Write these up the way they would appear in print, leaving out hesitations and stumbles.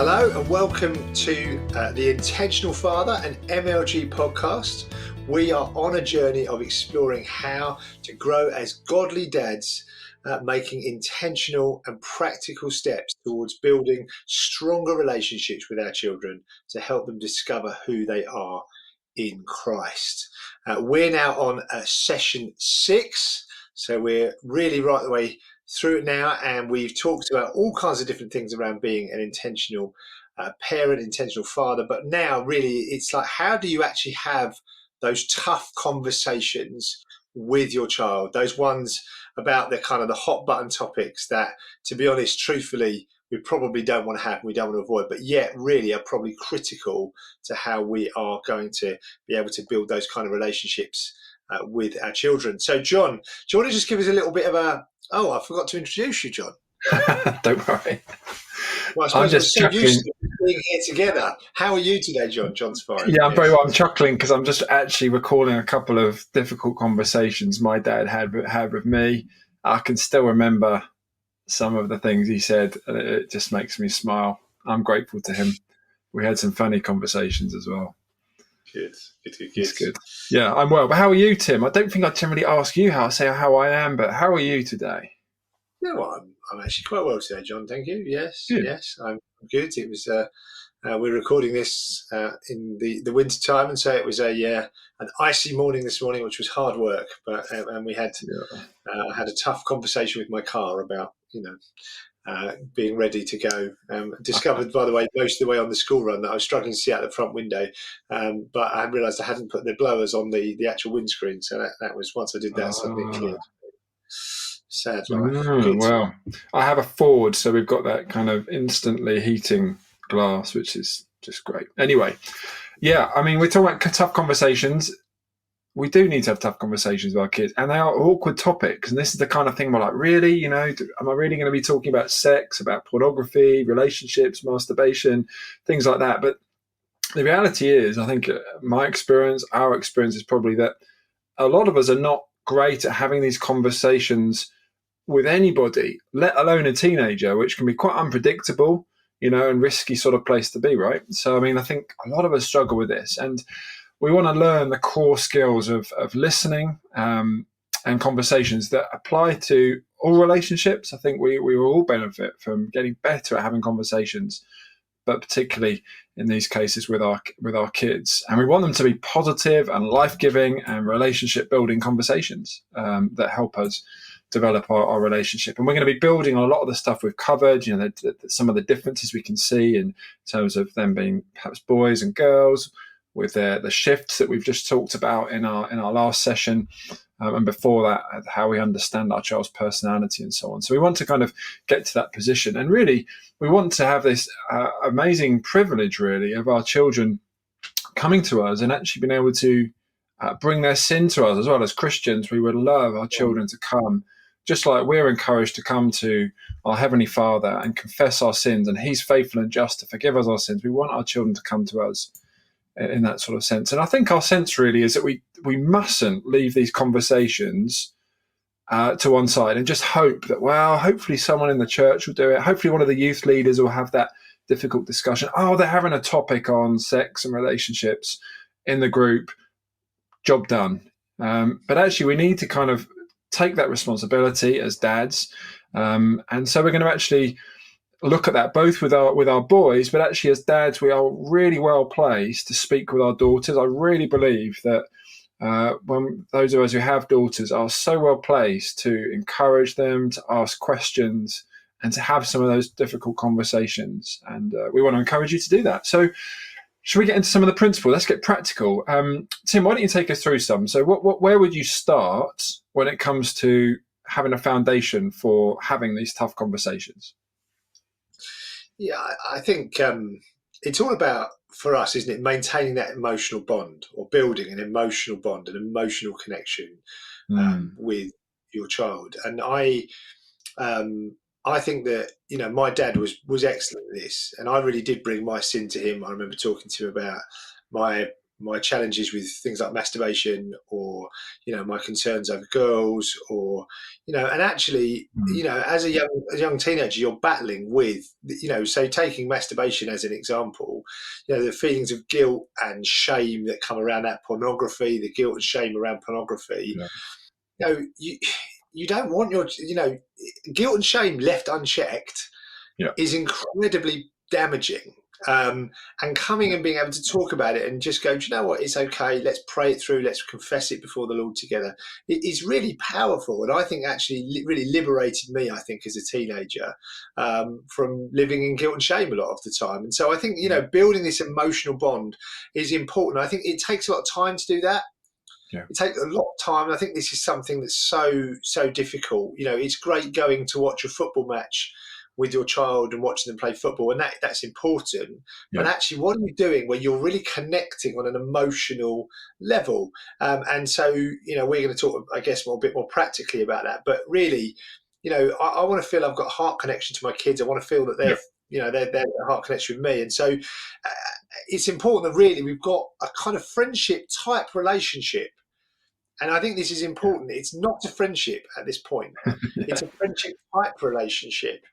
Hello and welcome to the Intentional Father and MLG podcast. We are on a journey of exploring how to grow as godly dads, making intentional and practical steps towards building stronger relationships with our children to help them discover who they are in Christ. We're now on session 6, so we're really right the way through it now, and we've talked about all kinds of different things around being an intentional parent, intentional father. But now really it's like, how do you actually have those tough conversations with your child, those ones about the kind of the hot button topics that, to be honest, truthfully, we probably don't want to have, we don't want to avoid, but yet really are probably critical to how we are going to be able to build those kind of relationships with our children. So John, do you want to just give us a little bit of I forgot to introduce you, John. Don't worry. Well, I suppose we're so used to being here together. How are you today, John? John's fine. Yeah, I'm very well. I'm chuckling because I'm just actually recalling a couple of difficult conversations my dad had with me. I can still remember some of the things he said, and it just makes me smile. I'm grateful to him. We had some funny conversations as well. Good. It's good. Yeah, I'm well. But how are you, Tim? I don't think I generally ask you how I am, but how are you today? Yeah, well, I'm actually quite well today, John. Thank you. Yes, Good. yes, I'm good. It was we're recording this in the winter time, and so it was an icy morning this morning, which was hard work. But and we had I had a tough conversation with my car about being ready to go. Discovered, by the way, most of the way on the school run that I was struggling to see out the front window, but I realised I hadn't put the blowers on the actual windscreen. So that was, once I did that, suddenly cleared. Sad life. Well, I have a Ford, so we've got that kind of instantly heating glass, which is just great. Anyway, yeah, I mean, we're talking about tough conversations. We do need to have tough conversations with our kids, and they are awkward topics. And this is the kind of thing we're like, really, am I really going to be talking about sex, about pornography, relationships, masturbation, things like that? But the reality is, I think my experience, our experience is probably that a lot of us are not great at having these conversations with anybody, let alone a teenager, which can be quite unpredictable, and risky sort of place to be, right? So, I mean, I think a lot of us struggle with this, and we want to learn the core skills of listening and conversations that apply to all relationships. I think we will all benefit from getting better at having conversations, but particularly in these cases with our kids. And we want them to be positive and life-giving and relationship-building conversations that help us develop our relationship. And we're going to be building on a lot of the stuff we've covered, some of the differences we can see in terms of them being perhaps boys and girls, with the shifts that we've just talked about in our last session, and before that, how we understand our child's personality and so on. So we want to kind of get to that position, and really we want to have this amazing privilege, really, of our children coming to us and actually being able to bring their sin to us as well. As Christians, we would love our children to come, just like we're encouraged to come to our Heavenly Father and confess our sins, and He's faithful and just to forgive us our sins. We want our children to come to us in that sort of sense. And I think our sense really is that we mustn't leave these conversations to one side and just hope that, well, hopefully someone in the church will do it. Hopefully one of the youth leaders will have that difficult discussion. Oh, they're having a topic on sex and relationships in the group. Job done. But actually we need to kind of take that responsibility as dads. And so we're going to actually look at that both with our boys, but actually as dads, we are really well placed to speak with our daughters. I really believe that when those of us who have daughters are so well placed to encourage them, to ask questions, and to have some of those difficult conversations. And we want to encourage you to do that. So should we get into some of the principles? Let's get practical. Tim, why don't you take us through some? So where would you start when it comes to having a foundation for having these tough conversations? Yeah, I think it's all about, for us, isn't it, maintaining that emotional bond, or building an emotional bond, an emotional connection with your child. And I think that my dad was excellent at this, and I really did bring my sin to him. I remember talking to him about my my challenges with things like masturbation, or my concerns over girls, or and actually, as a young teenager, you're battling with, say, taking masturbation as an example, the feelings of guilt and shame that come around that pornography, the guilt and shame around pornography. Yeah. You don't want your guilt and shame left unchecked Yeah. is incredibly damaging. And coming and being able to talk about it and just go, do you know what? It's okay. Let's pray it through. Let's confess it before the Lord together. It is really powerful, and I think actually really liberated me. I think as a teenager, from living in guilt and shame a lot of the time. And so I think building this emotional bond is important. I think it takes a lot of time to do that. Yeah. It takes a lot of time. And I think this is something that's so difficult. It's great going to watch a football match with your child and watching them play football, and that's important. Yeah. But actually, what are you doing where you're really connecting on an emotional level? And so, we're going to talk, I guess, a bit more practically about that. But really, I want to feel I've got a heart connection to my kids. I want to feel that they're a heart connection with me. And so it's important that really we've got a kind of friendship type relationship. And I think this is important. It's not a friendship at this point. It's a friendship type relationship.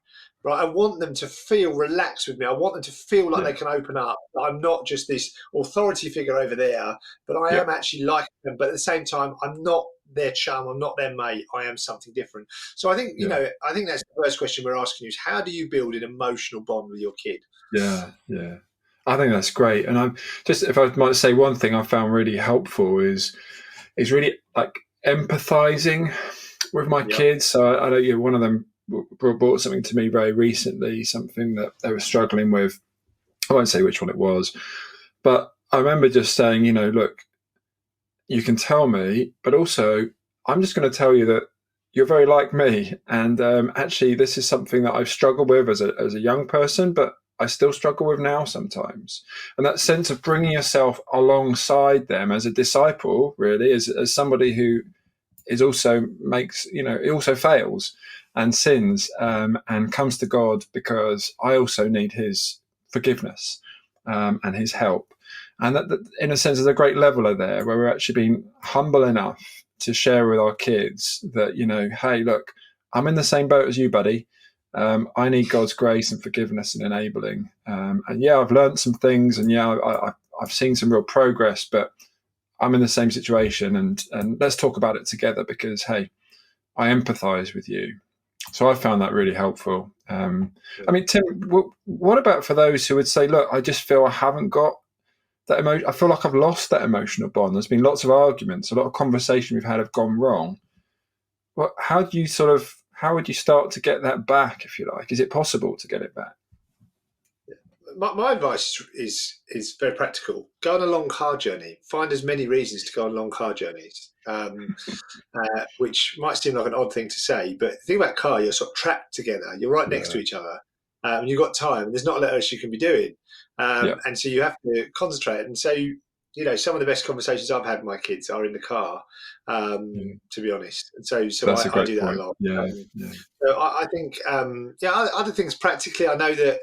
Right, I want them to feel relaxed with me. I want them to feel like they can open up. I'm not just this authority figure over there, but I am actually like them. But at the same time, I'm not their chum. I'm not their mate. I am something different. So I think, I think that's the first question we're asking you is, how do you build an emotional bond with your kid? Yeah. I think that's great. And I'm just, if I might say one thing I found really helpful is really like empathizing with my kids. So I know one of them brought something to me very recently, something that they were struggling with. I won't say which one it was, but I remember just saying, look, you can tell me, but also I'm just going to tell you that you're very like me. And actually, this is something that I've struggled with as a young person, but I still struggle with now sometimes. And that sense of bringing yourself alongside them as a disciple, really, as somebody who is also it also fails and sins, and comes to God because I also need his forgiveness and his help. And that in a sense, there's a great leveler there where we're actually being humble enough to share with our kids that, hey, look, I'm in the same boat as you, buddy. I need God's grace and forgiveness and enabling. And I've learned some things, and I've seen some real progress, but I'm in the same situation, and let's talk about it together because, hey, I empathize with you. So I found that really helpful. I mean, Tim, what about for those who would say, look, I just feel I haven't got that emotion. I feel like I've lost that emotional bond. There's been lots of arguments, a lot of conversation we've had have gone wrong. Well, how would you start to get that back, if you like? Is it possible to get it back? My advice is very practical. Go on a long car journey. Find as many reasons to go on long car journeys, which might seem like an odd thing to say, but the thing about car, you're sort of trapped together. You're right next to each other, and you've got time. There's not a lot else you can be doing, and so you have to concentrate. And so, some of the best conversations I've had with my kids are in the car, to be honest. And so I do that a lot. So I think, other things practically, I know that,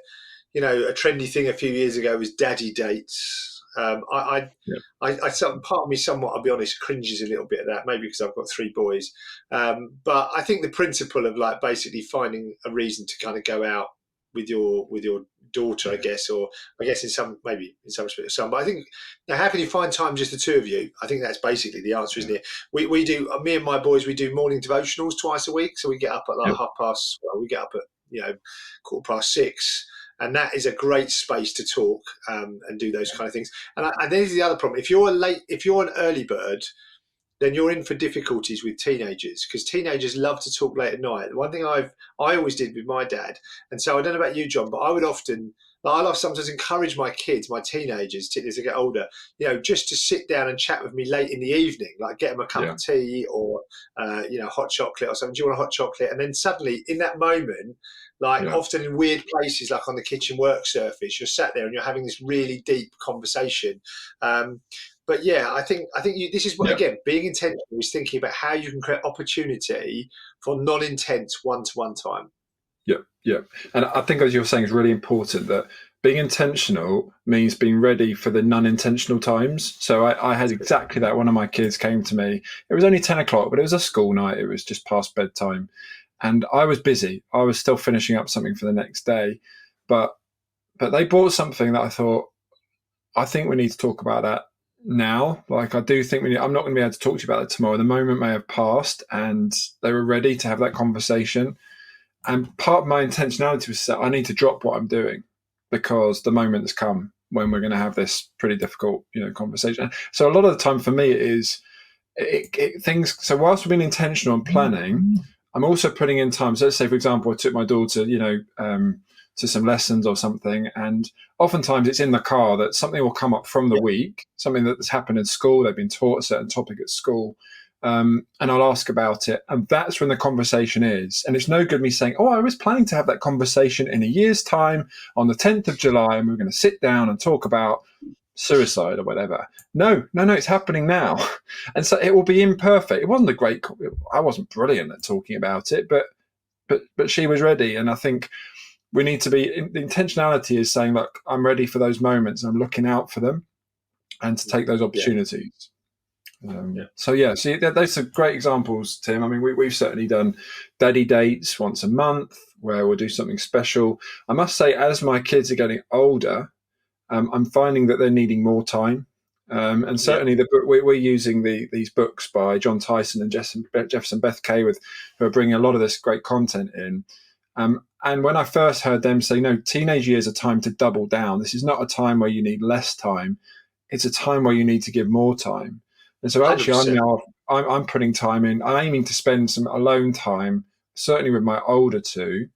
a trendy thing a few years ago was daddy dates. Part of me somewhat, I'll be honest, cringes a little bit at that, maybe because I've got 3 boys. But I think the principle of like basically finding a reason to kind of go out with your daughter, I guess, or I guess in some respects, but I think, how can you find time just the 2 of you? I think that's basically the answer, isn't it? We do, me and my boys, we do morning devotionals twice a week. So we get up at like we get up at, 6:15. And that is a great space to talk and do those kind of things. And there's the other problem. If you're an early bird, then you're in for difficulties with teenagers, because teenagers love to talk late at night. The one thing I always did with my dad, and so I don't know about you, John, but I would often, I sometimes encourage my kids, my teenagers, as they get older, just to sit down and chat with me late in the evening, like get them a cup of tea or, hot chocolate or something. Do you want a hot chocolate? And then suddenly in that moment, often in weird places, like on the kitchen work surface, you're sat there and you're having this really deep conversation. But I think this is what, again, being intentional is thinking about how you can create opportunity for non-intense one-to-one time. Yeah. And I think, as you're saying, it's really important that being intentional means being ready for the non-intentional times. So I had exactly that. One of my kids came to me. It was only 10 o'clock, but it was a school night. It was just past bedtime. And I was busy. I was still finishing up something for the next day. But they bought something that I thought, I think we need to talk about that now. Like, I do think I'm not going to be able to talk to you about it tomorrow. The moment may have passed, and they were ready to have that conversation. And part of my intentionality was that I need to drop what I'm doing because the moment has come when we're going to have this pretty difficult, conversation. So a lot of the time for me it is things. So whilst we're being intentional and planning, I'm also putting in time. So let's say, for example, I took my daughter, to some lessons or something, and oftentimes it's in the car that something will come up from the week, something that's happened in school. They've been taught a certain topic at school. And I'll ask about it. And that's when the conversation is. And it's no good me saying, I was planning to have that conversation in a year's time on the 10th of July, and we're going to sit down and talk about suicide or whatever. No, it's happening now. And so it will be imperfect. It wasn't I wasn't brilliant at talking about it, but she was ready. And I think we need to be, the intentionality is saying, look, I'm ready for those moments. I'm looking out for them and to take those opportunities. So those are great examples, Tim. I mean, we've certainly done daddy dates once a month where we'll do something special. I must say, as my kids are getting older, I'm finding that they're needing more time. And certainly we're using these books by John Tyson and Jefferson Beth Kay who are bringing a lot of this great content in. And when I first heard them say, no, teenage years are time to double down. This is not a time where you need less time. It's a time where you need to give more time. And so actually 100%. I'm putting time in. I'm aiming to spend some alone time, certainly with my older two,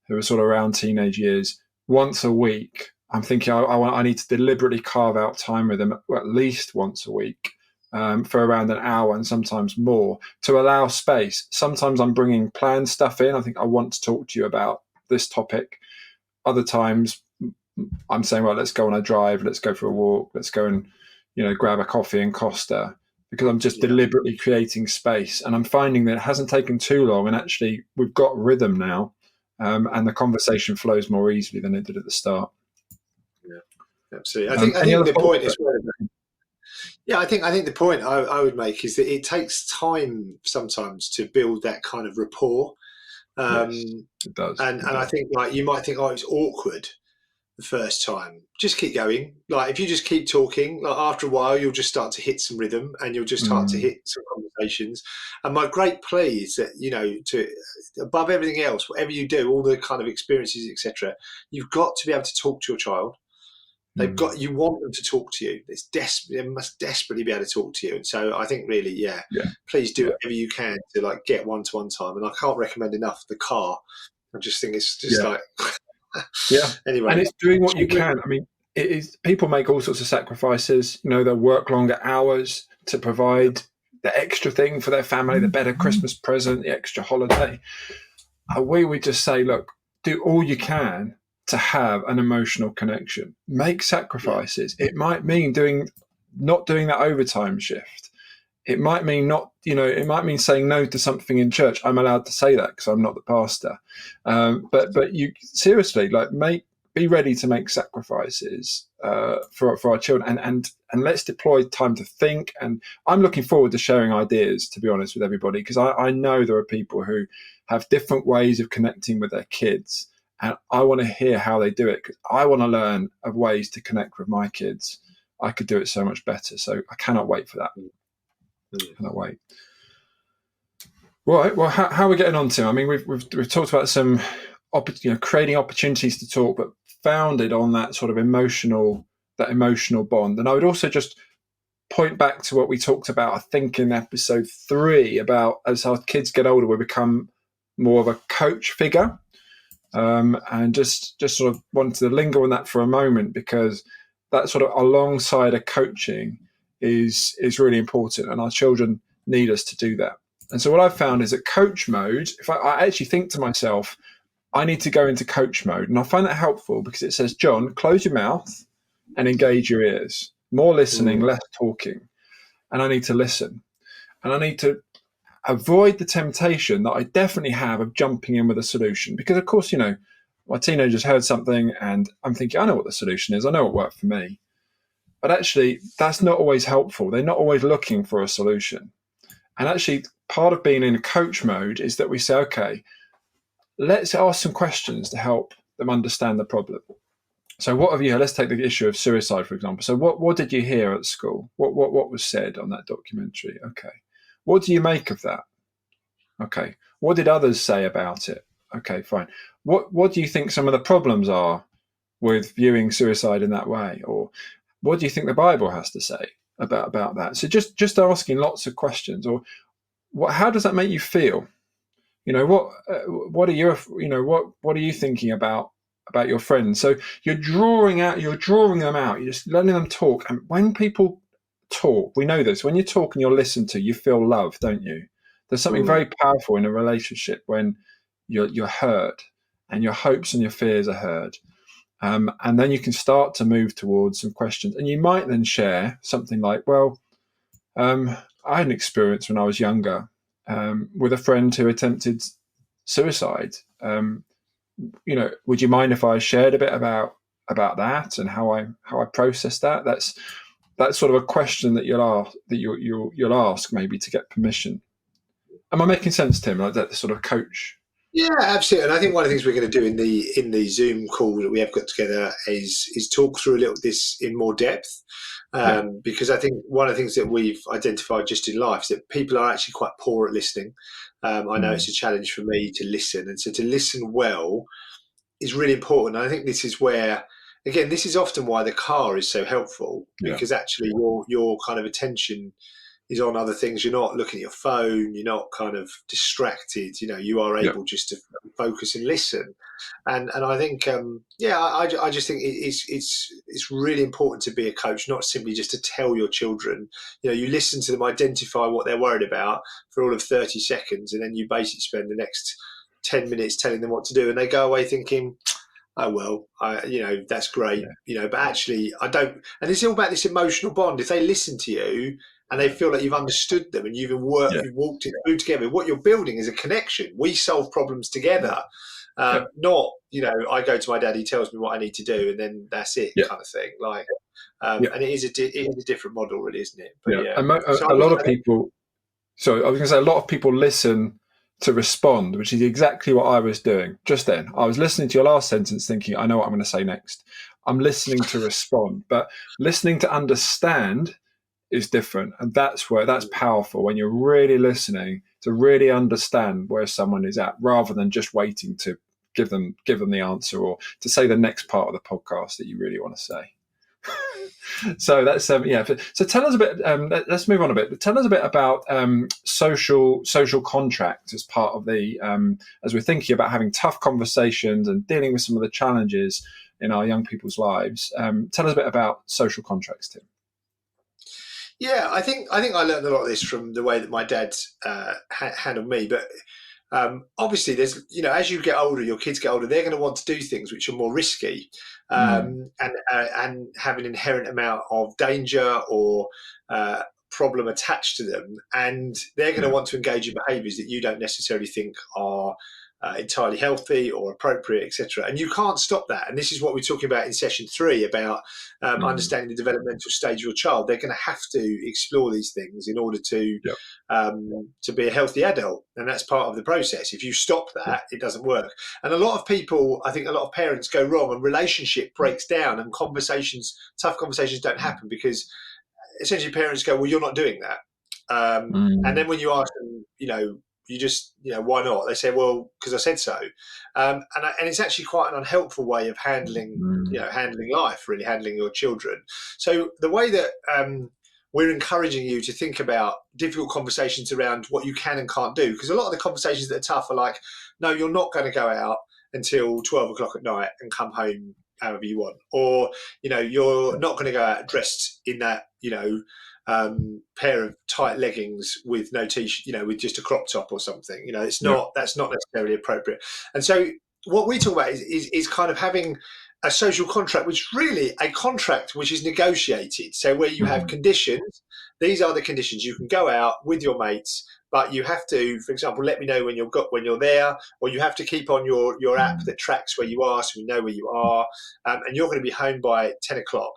who are sort of around teenage years, once a week. I'm thinking I need to deliberately carve out time with them at least once a week for around an hour and sometimes more to allow space. Sometimes I'm bringing planned stuff in. I think I want to talk to you about this topic. Other times I'm saying, well, let's go on a drive. Let's go for a walk. Let's go and, grab a coffee in Costa, because I'm just deliberately creating space. And I'm finding that it hasn't taken too long. And actually, we've got rhythm now, and the conversation flows more easily than it did at the start. Yeah, absolutely. I think the point is, I think the point I would make is that it takes time sometimes to build that kind of rapport. Yes, it does. And I think, like, you might think, it's awkward the first time. Just keep going. Like, if you just keep talking, like, after a while you'll just start to hit some rhythm and you'll just start to hit some conversations. And my great plea is that, to above everything else, whatever you do, all the kind of experiences, etc., you've got to be able to talk to your child. You want them to talk to you. They must desperately be able to talk to you. And so I think really, please do whatever you can to, like, get one-to-one time. And I can't recommend enough the car. I just think it's just like, anyway. And it's doing what you can. I mean, it is, people make all sorts of sacrifices. They'll work longer hours to provide the extra thing for their family, the better Christmas present, the extra holiday. We would just say, look, do all you can to have an emotional connection. Make sacrifices. It might mean not doing that overtime shift. It might mean it might mean saying no to something in church. I'm allowed to say that because I'm not the pastor. But you seriously, like, be ready to make sacrifices for our children, and let's deploy time to think. And I'm looking forward to sharing ideas, to be honest, with everybody, because I know there are people who have different ways of connecting with their kids. And I want to hear how they do it, because I want to learn of ways to connect with my kids. I could do it so much better. So I cannot wait for that. Cannot wait. Right. Well, how are we getting on, Tim? I mean, we've talked about some, creating opportunities to talk, but founded on that sort of emotional bond. And I would also just point back to what we talked about, I think, in episode 3, about as our kids get older, we become more of a coach figure. And just sort of wanted to linger on that for a moment, because that sort of alongside a coaching is really important, and our children need us to do that. And so what I've found is that coach mode, if I actually think to myself, I need to go into coach mode, and I find that helpful because it says, John, close your mouth and engage your ears. More listening, less talking. And I need to listen. And I need to avoid the temptation that I definitely have of jumping in with a solution. Because, of course, my teenager's heard something and I'm thinking, I know what the solution is. I know what worked for me. But actually, that's not always helpful. They're not always looking for a solution. And actually, part of being in coach mode is that we say, okay, let's ask some questions to help them understand the problem. So what have you, let's take the issue of suicide, for example. So what did you hear at school? What was said on that documentary? Okay. What do you make of that? Okay. What did others say about it? Okay, fine. What do you think some of the problems are with viewing suicide in that way? Or what do you think the Bible has to say about that? So just asking lots of questions. Or how does that make you feel? What are what are you thinking about your friends? So you're drawing them out. You're just letting them talk. And when people talk, we know this. When you talk and you're listened to, you feel love, don't you? There's something very powerful in a relationship when you're heard, and your hopes and your fears are heard. And then you can start to move towards some questions. And you might then share something like, well, I had an experience when I was younger with a friend who attempted suicide. Would you mind if I shared a bit about that and how I processed that? That's sort of a question that you'll ask maybe to get permission. Am I making sense, Tim? Like that sort of coach? Yeah, absolutely. And I think one of the things we're going to do in the Zoom call that we have got together is talk through a little this in more depth. Because I think one of the things that we've identified just in life is that people are actually quite poor at listening. I know it's a challenge for me to listen, and so to listen well is really important. And I think this is where, again, this is often why the car is so helpful, because actually your kind of attention is on other things. You're not looking at your phone. You're not kind of distracted. You are able just to focus and listen. And I think, I just think it's really important to be a coach, not simply just to tell your children. You listen to them, identify what they're worried about for all of 30 seconds, and then you basically spend the next 10 minutes telling them what to do, and they go away thinking, oh well, that's great, but actually I don't. And it's all about this emotional bond. If they listen to you and they feel like you've understood them and you've walked it through together, what you're building is a connection. We solve problems together, not I go to my dad, he tells me what I need to do, and then that's it, kind of thing. Like, and it is a different model, really, isn't it? But a lot of people. So I was going to say, a lot of people listen to respond, which is exactly what I was doing just then. I was listening to your last sentence thinking, I know what I'm going to say next. I'm listening to respond, but listening to understand is different. And that's powerful, when you're really listening to really understand where someone is at, rather than just waiting to give them the answer, or to say the next part of the podcast that you really want to say. So that's So tell us a bit. Let's move on a bit. Tell us a bit about social contract as part of the as we're thinking about having tough conversations and dealing with some of the challenges in our young people's lives. Tell us a bit about social contracts, Tim. Yeah, I think I learned a lot of this from the way that my dad handled me. But obviously, there's as you get older, your kids get older, they're going to want to do things which are more risky, and have an inherent amount of danger or problem attached to them, and they're going to want to engage in behaviours that you don't necessarily think are entirely healthy or appropriate, etc. And you can't stop that. And this is what we're talking about in session 3 about understanding the developmental stage of your child. They're going to have to explore these things in order to be a healthy adult, and that's part of the process. If you stop that, it doesn't work. And a lot of people, I think a lot of parents go wrong, and relationship breaks down, and tough conversations don't happen, because essentially parents go, well, you're not doing that. And then when you ask them, you just, why not? They say, well, because I said so. And it's actually quite an unhelpful way of handling life, really handling your children. So the way that we're encouraging you to think about difficult conversations around what you can and can't do, because a lot of the conversations that are tough are like, no, you're not going to go out until 12 o'clock at night and come home however you want. Or, you're not going to go out dressed in that, pair of tight leggings with no t-shirt, with just a crop top or something. That's not necessarily appropriate. And so what we talk about is kind of having a social contract, which is really a contract which is negotiated. So where you have conditions, these are the conditions. You can go out with your mates but you have to, for example, let me know when you're there, or you have to keep on your app that tracks where you are, so we know where you are, and you're going to be home by 10 o'clock.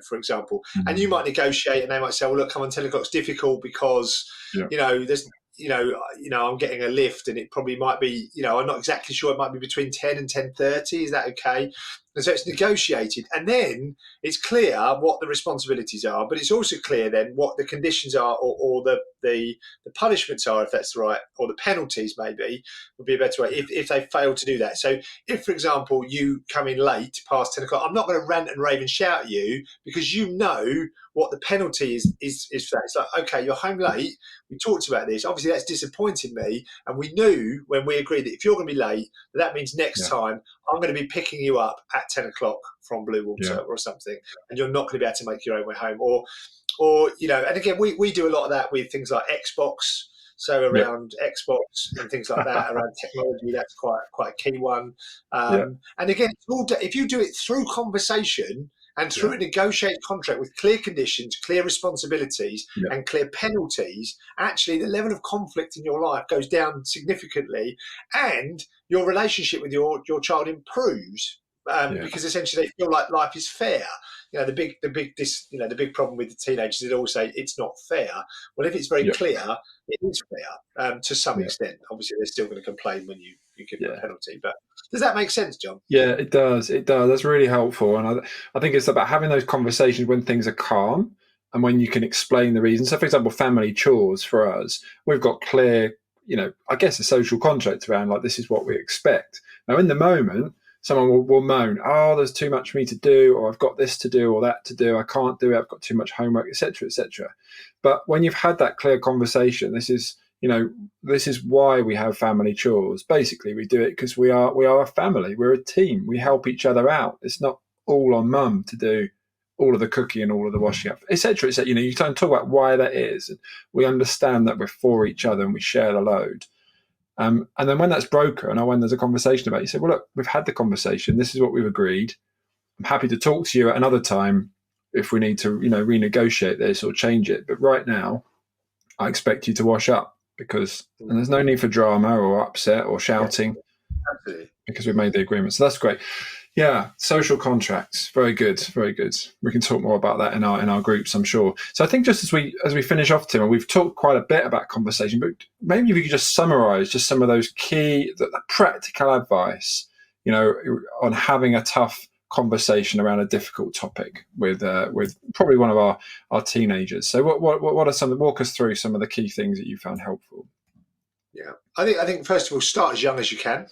For example, and you might negotiate, and they might say, "Well, look, come on, 10 o'clock's difficult because Yeah. there's." I'm getting a lift, and it probably might be, I'm not exactly sure. It might be between 10 and 10:30. Is that okay? And so it's negotiated, and then it's clear what the responsibilities are, but it's also clear then what the conditions are, or the punishments are, if that's right, or the penalties maybe would be a better way if they fail to do that. So if, for example, you come in late past 10 o'clock, I'm not going to rant and rave and shout at you, because what the penalty is for that. It's like, okay, you're home late. We talked about this. Obviously, that's disappointed me. And we knew when we agreed that if you're going to be late, that means next time I'm going to be picking you up at 10 o'clock from Blue Water or something. And you're not going to be able to make your own way home. Or and again, we do a lot of that with things like Xbox. So around Xbox and things like that, around technology, that's quite a key one. And again, it's all, if you do it through conversation, and through a negotiated contract with clear conditions, clear responsibilities, and clear penalties, actually the level of conflict in your life goes down significantly, and your relationship with your child improves, because essentially they feel like life is fair. The big problem with the teenagers is they all say it's not fair. Well, if it's very clear, it is fair to some extent. Obviously, they're still going to complain when you give them a penalty. But does that make sense, John? Yeah, it does. It does. That's really helpful. And I think it's about having those conversations when things are calm and when you can explain the reason. So, for example, family chores for us, we've got clear, I guess a social contract around, like, this is what we expect. Now, in the moment, someone will moan, "Oh, there's too much for me to do," or "I've got this to do or that to do. I can't do it. I've got too much homework," etc., etc. But when you've had that clear conversation, this is why we have family chores. Basically, we do it because we are a family. We're a team. We help each other out. It's not all on mum to do all of the cooking and all of the washing up, etc. You can talk about why that is. And we understand that we're for each other and we share the load. And then when that's broken, or when there's a conversation about it, you say, "Well, look, we've had the conversation. This is what we've agreed. I'm happy to talk to you at another time if we need to, renegotiate this or change it. But right now, I expect you to wash up." And there's no need for drama or upset or shouting, because we've made the agreement. So that's great. Yeah, social contracts, very good, very good. We can talk more about that in our groups, I'm sure. So I think just as we finish off, Tim, and we've talked quite a bit about conversation, but maybe we could just summarise just some of those key, the practical advice, on having a tough conversation around a difficult topic with probably one of our teenagers. So what are some? Walk us through some of the key things that you found helpful. Yeah, I think first of all, start as young as you can.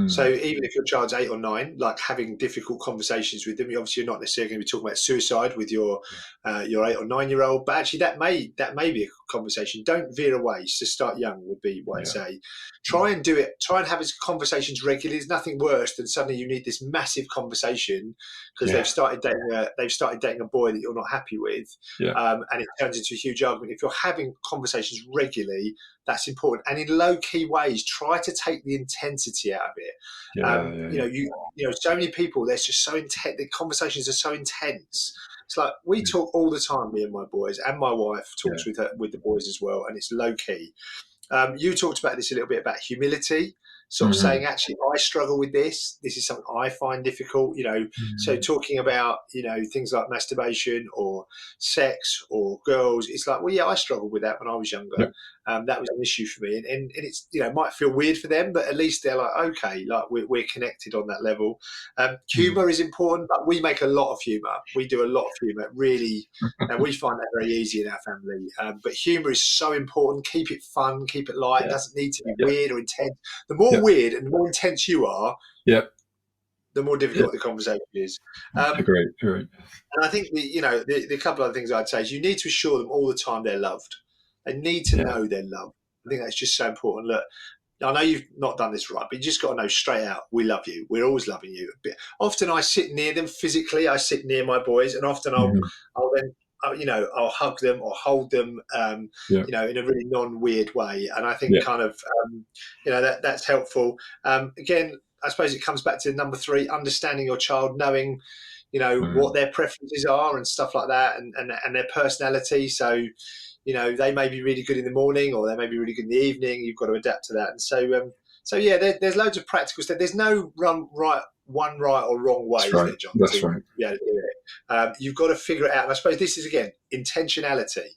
So even if your child's 8 or 9, like having difficult conversations with them, obviously you're not necessarily going to be talking about suicide with your 8 or 9-year-old, but actually that may be a conversation. Don't veer away. So start young would be what I'd say. Try and do it. Try and have conversations regularly. There's nothing worse than suddenly you need this massive conversation because they've started dating a boy that you're not happy with, and it turns into a huge argument. If you're having conversations regularly, that's important, and in low-key ways, try to take the intensity out of it. So many people, they're just so intense. The conversations are so intense. It's like we talk all the time, me and my boys, and my wife talks with the boys as well, and it's low-key. You talked about this a little bit about humility, sort of saying, actually, I struggle with this. This is something I find difficult, So talking about, things like masturbation or sex or girls, it's like, well, yeah, I struggled with that when I was younger. That was an issue for me. And it's, it might feel weird for them, but at least they're like, okay, like we're connected on that level. Humor is important. Like we make a lot of humor. We do a lot of humor, really. And we find that very easy in our family. But humor is so important. Keep it fun, keep it light. It doesn't need to be weird or intense. The more weird and the more intense you are, the more difficult the conversation is. Agreed. And I think the couple of things I'd say is you need to assure them all the time they're loved. They need to know they're loved. I think that's just so important. Look, I know you've not done this right, but you just got to know straight out, we love you. We're always loving you. Often I sit near them physically. I sit near my boys, and often I'll hug them or hold them, in a really non-weird way. And I think that's helpful. Again, I suppose it comes back to number 3, understanding your child, knowing, what their preferences are and stuff like that, and their personality. So, they may be really good in the morning, or they may be really good in the evening. You've got to adapt to that. And so yeah, there's loads of practical stuff. There's no one right or wrong way, That's isn't right. it, John? That's right. Be able to do it. You've got to figure it out. And I suppose this is, again, intentionality.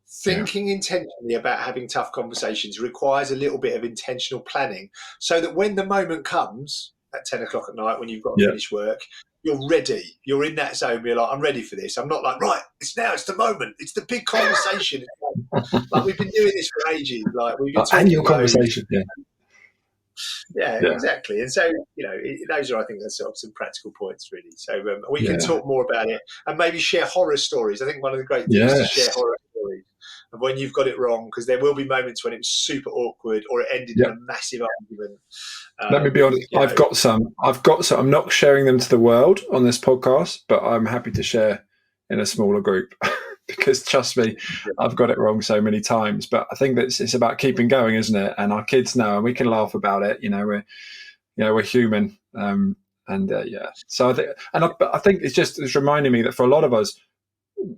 Thinking intentionally about having tough conversations requires a little bit of intentional planning, so that when the moment comes at 10 o'clock at night, when you've got to finish work, you're ready. You're in that zone. You're like, I'm ready for this. I'm not like, right, it's the moment. It's the big conversation. Like we've been doing this for ages. Like we've been talking annual conversation. Yeah, exactly. And so, those are, I think, that's sort of some practical points, really. So we can talk more about it and maybe share horror stories. I think one of the great things is to share horror stories of when you've got it wrong, because there will be moments when it was super awkward or it ended in a massive argument. Let me be honest. I've got some. I'm not sharing them to the world on this podcast, but I'm happy to share in a smaller group. Because trust me, I've got it wrong so many times. But I think that it's about keeping going, isn't it? And our kids know, and we can laugh about it. We're human. So I think it's reminding me that for a lot of us,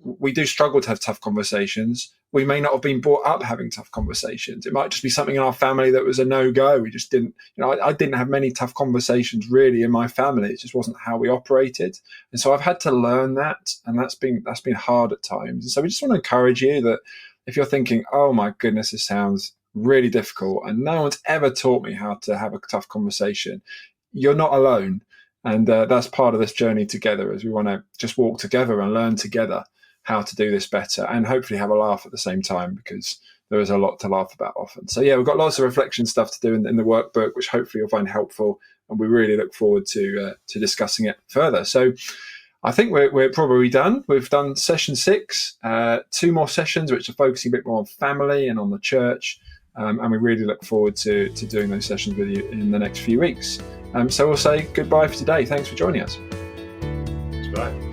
we do struggle to have tough conversations. We may not have been brought up having tough conversations. It might just be something in our family that was a no-go. We just didn't, I didn't have many tough conversations really in my family. It just wasn't how we operated. And so I've had to learn that, and that's been hard at times. And so we just want to encourage you that if you're thinking, oh my goodness, this sounds really difficult and no one's ever taught me how to have a tough conversation, you're not alone. And that's part of this journey together, as we want to just walk together and learn together how to do this better, and hopefully have a laugh at the same time, because there is a lot to laugh about often. So yeah, we've got lots of reflection stuff to do in the workbook, which hopefully you'll find helpful, and we really look forward to discussing it further. So I think we're probably done. We've done session 6, 2 more sessions, which are focusing a bit more on family and on the church. And we really look forward to doing those sessions with you in the next few weeks. So we'll say goodbye for today. Thanks for joining us. That's right.